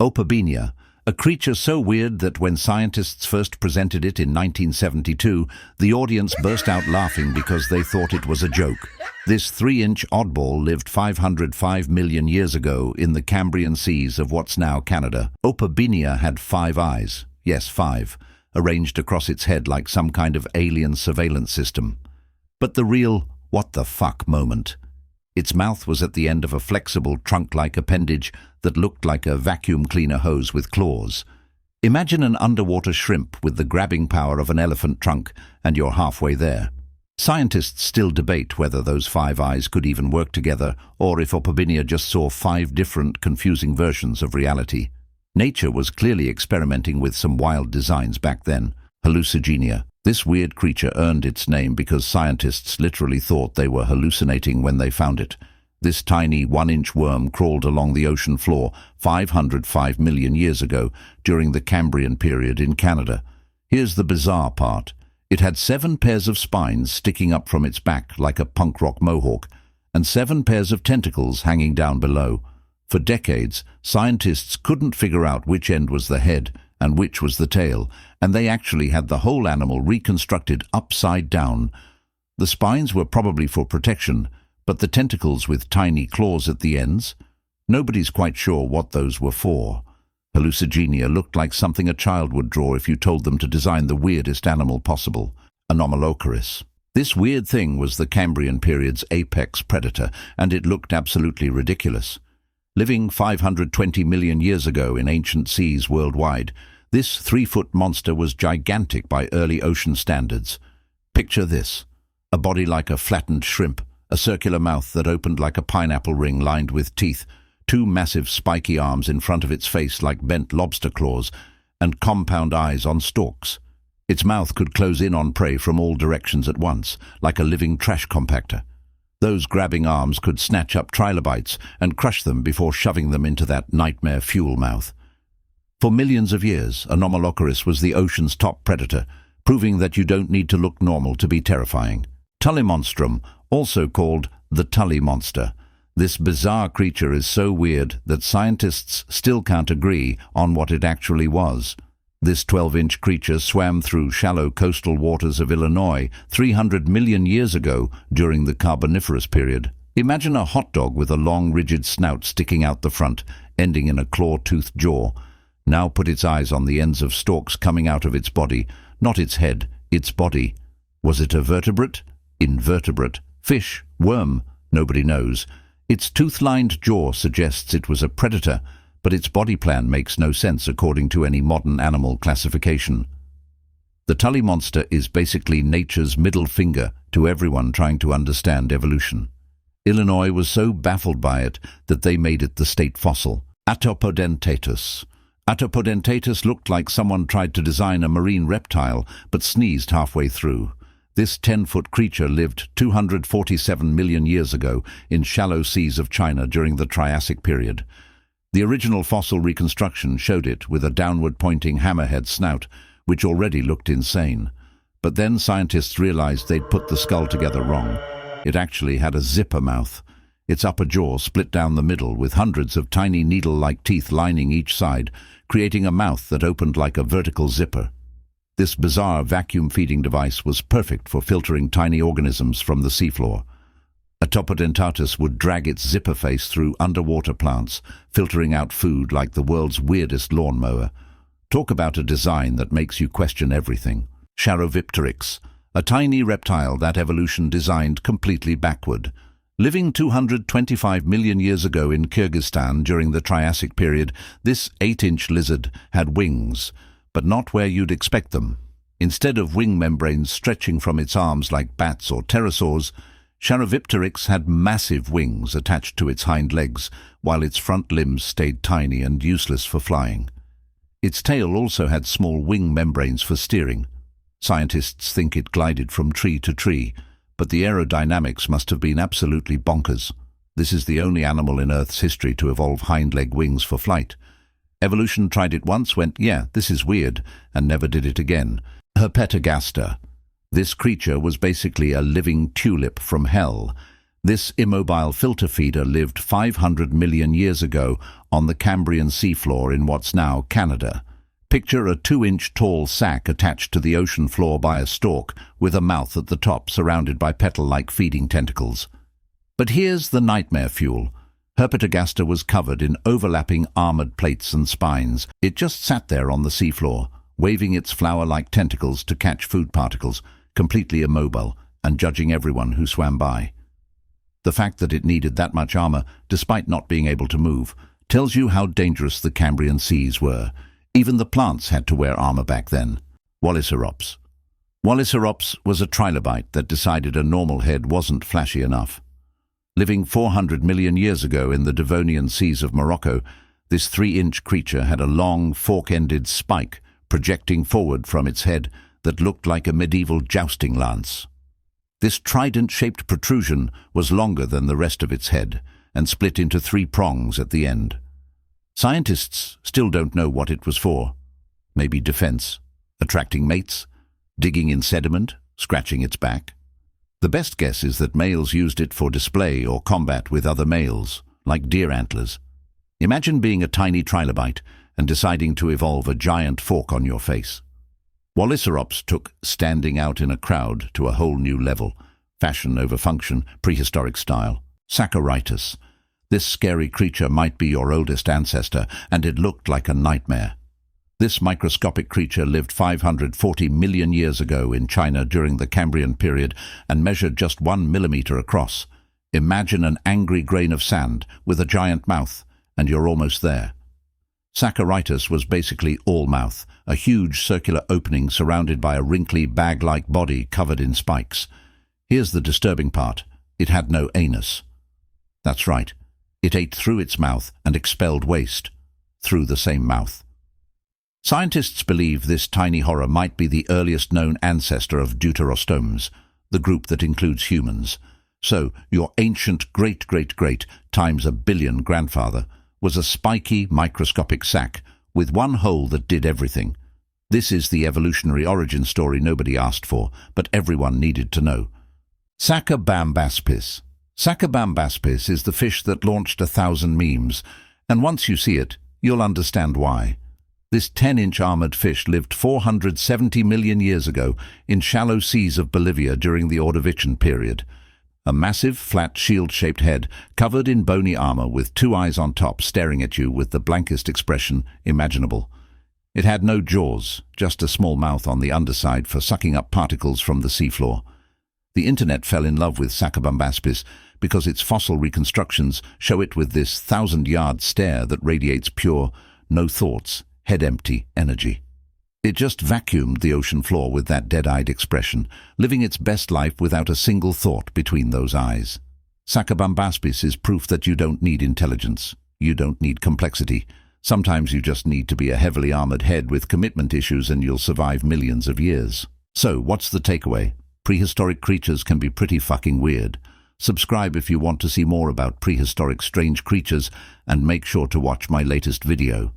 Opabinia, a creature so weird that when scientists first presented it in 1972, the audience burst out laughing because they thought it was a joke. This 3-inch oddball lived 505 million years ago in the Cambrian seas of what's now Canada. Opabinia had 5 eyes, yes 5, arranged across its head like some kind of alien surveillance system. But the real what the fuck moment. Its mouth was at the end of a flexible trunk-like appendage that looked like a vacuum cleaner hose with claws. Imagine an underwater shrimp with the grabbing power of an elephant trunk, and you're halfway there. Scientists still debate whether those 5 eyes could even work together, or if Opabinia just saw 5 different, confusing versions of reality. Nature was clearly experimenting with some wild designs back then. Hallucigenia. This weird creature earned its name because scientists literally thought they were hallucinating when they found it. This tiny 1-inch worm crawled along the ocean floor 505 million years ago during the Cambrian period in Canada. Here's the bizarre part. It had 7 pairs of spines sticking up from its back like a punk rock mohawk, and 7 pairs of tentacles hanging down below. For decades, scientists couldn't figure out which end was the head and which was the tail, and they actually had the whole animal reconstructed upside down. The spines were probably for protection, but the tentacles with tiny claws at the ends? Nobody's quite sure what those were for. Hallucigenia looked like something a child would draw if you told them to design the weirdest animal possible. Anomalocaris. This weird thing was the Cambrian period's apex predator, and it looked absolutely ridiculous. Living 520 million years ago in ancient seas worldwide, this 3-foot monster was gigantic by early ocean standards. Picture this: a body like a flattened shrimp, a circular mouth that opened like a pineapple ring lined with teeth, 2 massive spiky arms in front of its face like bent lobster claws, and compound eyes on stalks. Its mouth could close in on prey from all directions at once, like a living trash compactor. Those grabbing arms could snatch up trilobites and crush them before shoving them into that nightmare fuel mouth. For millions of years, Anomalocaris was the ocean's top predator, proving that you don't need to look normal to be terrifying. Tullimonstrum, also called the Tully monster. This bizarre creature is so weird that scientists still can't agree on what it actually was. This 12-inch creature swam through shallow coastal waters of Illinois 300 million years ago during the Carboniferous period. Imagine a hot dog with a long, rigid snout sticking out the front, ending in a claw-toothed jaw. Now put its eyes on the ends of stalks coming out of its body, not its head, its body. Was it a vertebrate? Invertebrate? Fish? Worm? Nobody knows. Its tooth-lined jaw suggests it was a predator, but its body plan makes no sense according to any modern animal classification. The Tully monster is basically nature's middle finger to everyone trying to understand evolution. Illinois was so baffled by it that they made it the state fossil. Atopodentatus. Atopodentatus looked like someone tried to design a marine reptile but sneezed halfway through. This 10-foot creature lived 247 million years ago in shallow seas of China during the Triassic period. The original fossil reconstruction showed it with a downward-pointing hammerhead snout, which already looked insane. But then scientists realized they'd put the skull together wrong. It actually had a zipper mouth. Its upper jaw split down the middle with hundreds of tiny needle-like teeth lining each side, creating a mouth that opened like a vertical zipper. This bizarre vacuum-feeding device was perfect for filtering tiny organisms from the seafloor. Atopodentatus would drag its zipper face through underwater plants, filtering out food like the world's weirdest lawnmower. Talk about a design that makes you question everything. Sharovipteryx, a tiny reptile that evolution designed completely backward. Living 225 million years ago in Kyrgyzstan during the Triassic period, this 8-inch lizard had wings, but not where you'd expect them. Instead of wing membranes stretching from its arms like bats or pterosaurs, Sharovipteryx had massive wings attached to its hind legs, while its front limbs stayed tiny and useless for flying. Its tail also had small wing membranes for steering. Scientists think it glided from tree to tree, but the aerodynamics must have been absolutely bonkers. This is the only animal in Earth's history to evolve hind leg wings for flight. Evolution tried it once, went, yeah, this is weird, and never did it again. Herpetogaster. This creature was basically a living tulip from hell. This immobile filter feeder lived 500 million years ago on the Cambrian seafloor in what's now Canada. Picture a 2-inch tall sac attached to the ocean floor by a stalk, with a mouth at the top surrounded by petal-like feeding tentacles. But here's the nightmare fuel. Herpetogaster was covered in overlapping armored plates and spines. It just sat there on the seafloor, waving its flower-like tentacles to catch food particles, completely immobile and judging everyone who swam by. The fact that it needed that much armor, despite not being able to move, tells you how dangerous the Cambrian seas were. Even the plants had to wear armor back then. Walliserops. Walliserops was a trilobite that decided a normal head wasn't flashy enough. Living 400 million years ago in the Devonian seas of Morocco, this 3-inch creature had a long, fork-ended spike projecting forward from its head that looked like a medieval jousting lance. This trident-shaped protrusion was longer than the rest of its head and split into 3 prongs at the end. Scientists still don't know what it was for. Maybe defense, attracting mates, digging in sediment, scratching its back. The best guess is that males used it for display or combat with other males, like deer antlers. Imagine being a tiny trilobite and deciding to evolve a giant fork on your face. Walliserops took standing out in a crowd to a whole new level, fashion over function, prehistoric style. Saccorhytus. This scary creature might be your oldest ancestor, and it looked like a nightmare. This microscopic creature lived 540 million years ago in China during the Cambrian period and measured just 1 millimeter across. Imagine an angry grain of sand with a giant mouth, and you're almost there. Saccorhytus was basically all mouth, a huge circular opening surrounded by a wrinkly bag-like body covered in spikes. Here's the disturbing part. It had no anus. That's right. It ate through its mouth and expelled waste through the same mouth. Scientists believe this tiny horror might be the earliest known ancestor of Deuterostomes, the group that includes humans. So, your ancient great-great-great times a billion grandfather was a spiky, microscopic sac with one hole that did everything. This is the evolutionary origin story nobody asked for, but everyone needed to know. Sacabambaspis. Sacabambaspis is the fish that launched 1,000 memes, and once you see it, you'll understand why. This 10-inch armored fish lived 470 million years ago in shallow seas of Bolivia during the Ordovician period. A massive, flat, shield-shaped head covered in bony armor with 2 eyes on top staring at you with the blankest expression imaginable. It had no jaws, just a small mouth on the underside for sucking up particles from the seafloor. The internet fell in love with Sacabambaspis because its fossil reconstructions show it with this 1,000-yard stare that radiates pure, no thoughts, head-empty energy. It just vacuumed the ocean floor with that dead-eyed expression, living its best life without a single thought between those eyes. Sacabambaspis is proof that you don't need intelligence. You don't need complexity. Sometimes you just need to be a heavily armored head with commitment issues and you'll survive millions of years. So, what's the takeaway? Prehistoric creatures can be pretty fucking weird. Subscribe if you want to see more about prehistoric strange creatures and make sure to watch my latest video.